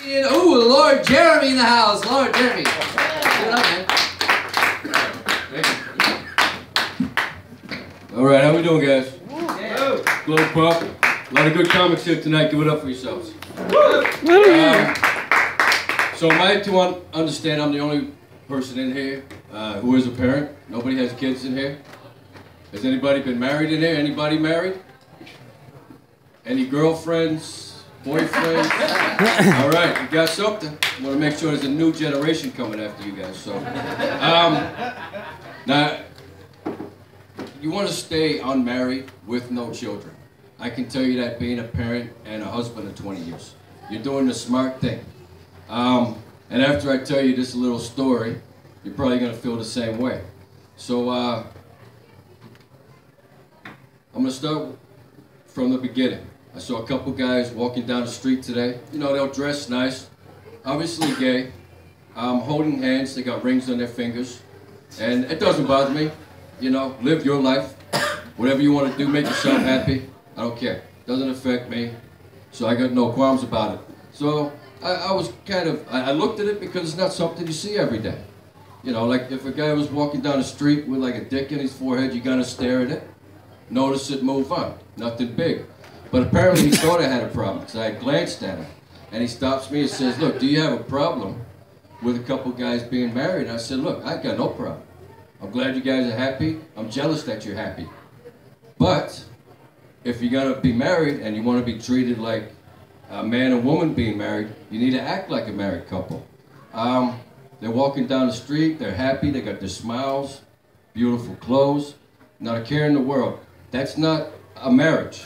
Ooh, Lord Jeremy in the house. Lord Jeremy. Good up, man. All right, how we doing, guys? Glow Pop. A lot of good comics here tonight. Give it up for yourselves. So am I to understand I'm the only person in here who is a parent? Nobody has kids in here? Has anybody been married in here? Anybody married? Any girlfriends? Boyfriends? All right, you got something. I want to make sure there's a new generation coming after you guys. So, now, you want to stay unmarried with no children. I can tell you that being a parent and a husband of 20 years. You're doing the smart thing. And after I tell you this little story, you're probably going to feel the same way. So, I'm going to start from the beginning. I saw a couple guys walking down the street today. You know, they'll dress nice, obviously gay, holding hands, they got rings on their fingers. And it doesn't bother me. You know, live your life. Whatever you want to do, make yourself happy. I don't care. Doesn't affect me. So I got no qualms about it. So I was kind of, I looked at it because it's not something you see every day. You know, like if a guy was walking down the street with like a dick in his forehead, you're gonna stare at it, notice it, move on. Nothing big. But apparently he thought I had a problem because I glanced at him. And he stops me and says, look, do you have a problem with a couple guys being married? And I said, look, I got no problem. I'm glad you guys are happy. I'm jealous that you're happy. But if you're gonna be married and you want to be treated like a man and woman being married, you need to act like a married couple. They're walking down the street, they're happy, they got their smiles, beautiful clothes, not a care in the world. That's not a marriage.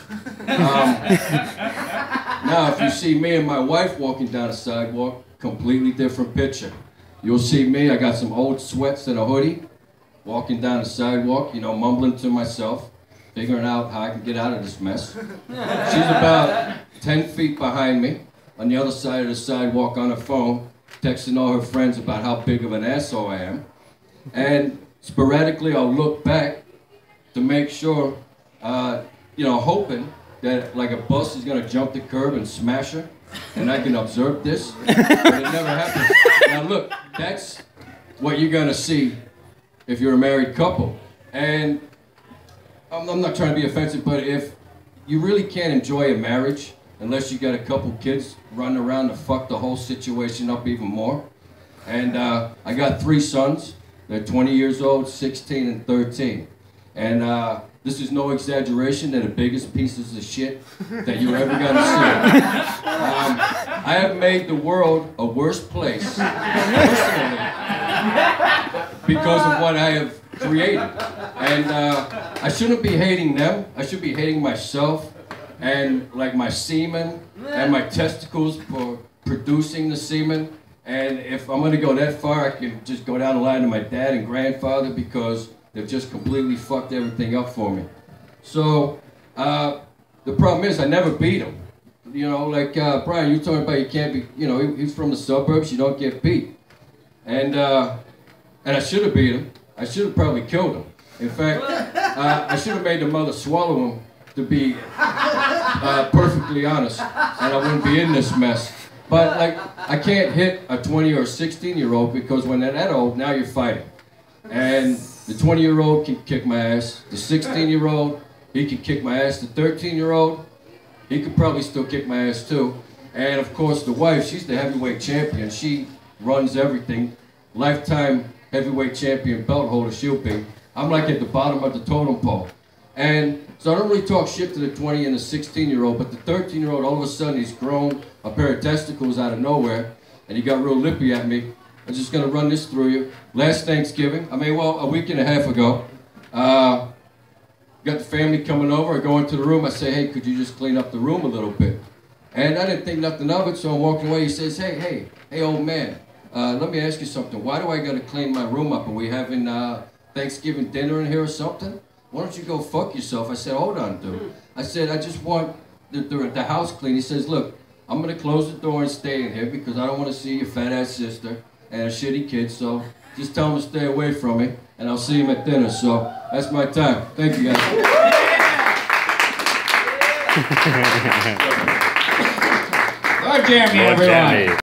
Now, if you see me and my wife walking down the sidewalk, completely different picture. You'll see me, I got some old sweats and a hoodie, walking down the sidewalk, you know, mumbling to myself, figuring out how I can get out of this mess. She's about 10 feet behind me, on the other side of the sidewalk on her phone, texting all her friends about how big of an asshole I am. And sporadically, I'll look back to make sure, you know, hoping that like a bus is gonna jump the curb and smash her, and I can observe this, but it never happens. Now look, that's what you're gonna see if you're a married couple. And I'm not trying to be offensive, but if you really can't enjoy a marriage unless you got a couple kids running around to fuck the whole situation up even more. And I got 3 sons. They're 20 years old, 16, and 13. And this is no exaggeration, they're the biggest pieces of shit that you're ever gonna see. I have made the world a worse place, personally, because of what I have created. And I shouldn't be hating them, I should be hating myself and like my semen and my testicles for producing the semen. And if I'm gonna go that far, I can just go down the line to my dad and grandfather because they've just completely fucked everything up for me. So, the problem is I never beat them. You know, like Brian, you talking about you can't be, you know, he's from the suburbs, you don't get beat. And I should have beat him. I should have probably killed him. In fact, I should have made the mother swallow him, to be perfectly honest, and I wouldn't be in this mess. But like, I can't hit a 20 or 16-year-old because when they're that old, now you're fighting. And the 20-year-old can kick my ass. The 16-year-old, he can kick my ass. The 13-year-old, he could probably still kick my ass too. And of course, the wife, she's the heavyweight champion. She runs everything. Lifetime heavyweight champion belt holder she'll be. I'm like at the bottom of the totem pole. And so I don't really talk shit to the 20 and the 16-year-old, but the 13-year-old, all of a sudden, he's grown a pair of testicles out of nowhere, and he got real lippy at me. I'm just gonna run this through you. Last Thanksgiving, well, a week and a half ago, got the family coming over, I go into the room, I say, hey, could you just clean up the room a little bit? And I didn't think nothing of it, so I'm walking away, he says, hey, old man, let me ask you something. Why do I gotta clean my room up? Are we having Thanksgiving dinner in here or something? Why don't you go fuck yourself? I said, hold on, dude. I said, I just want the house clean. He says, look, I'm gonna close the door and stay in here because I don't want to see your fat ass sister and a shitty kid, so just tell him to stay away from me, and I'll see him at dinner. So that's my time. Thank you, guys. Lord Jeremy, everyone.